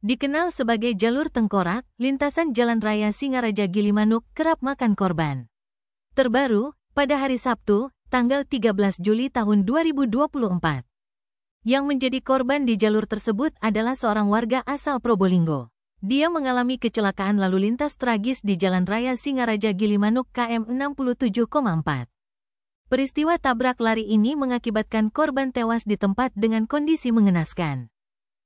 Dikenal sebagai jalur tengkorak, lintasan Jalan Raya Singaraja Gilimanuk kerap makan korban. Terbaru, pada hari Sabtu, tanggal 13 Juli tahun 2024. Yang menjadi korban di jalur tersebut adalah seorang warga asal Probolinggo. Dia mengalami kecelakaan lalu lintas tragis di Jalan Raya Singaraja Gilimanuk KM 67,4. Peristiwa tabrak lari ini mengakibatkan korban tewas di tempat dengan kondisi mengenaskan.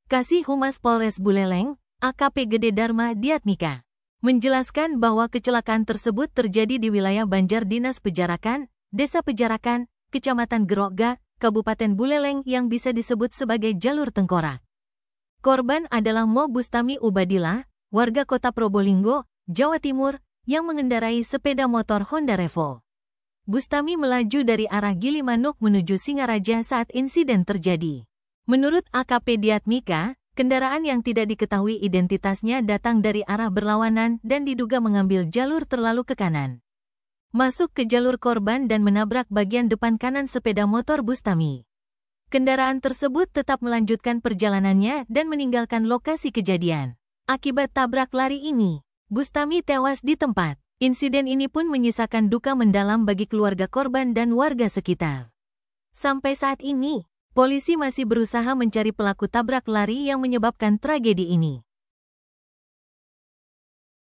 Kasih Humas Polres Buleleng, AKP Gede Dharma Diatmika, menjelaskan bahwa kecelakaan tersebut terjadi di wilayah Banjar Dinas Pejarakan, Desa Pejarakan, Kecamatan Gerokga, Kabupaten Buleleng yang bisa disebut sebagai jalur tengkorak. Korban adalah Mo Bustami Ubadillah, warga kota Probolinggo, Jawa Timur, yang mengendarai sepeda motor Honda Revo. Bustami melaju dari arah Gilimanuk menuju Singaraja saat insiden terjadi. Menurut AKP Diatmika, kendaraan yang tidak diketahui identitasnya datang dari arah berlawanan dan diduga mengambil jalur terlalu ke kanan. Masuk ke jalur korban dan menabrak bagian depan kanan sepeda motor Bustami. Kendaraan tersebut tetap melanjutkan perjalanannya dan meninggalkan lokasi kejadian. Akibat tabrak lari ini, Bustami tewas di tempat. Insiden ini pun menyisakan duka mendalam bagi keluarga korban dan warga sekitar. Sampai saat ini, polisi masih berusaha mencari pelaku tabrak lari yang menyebabkan tragedi ini.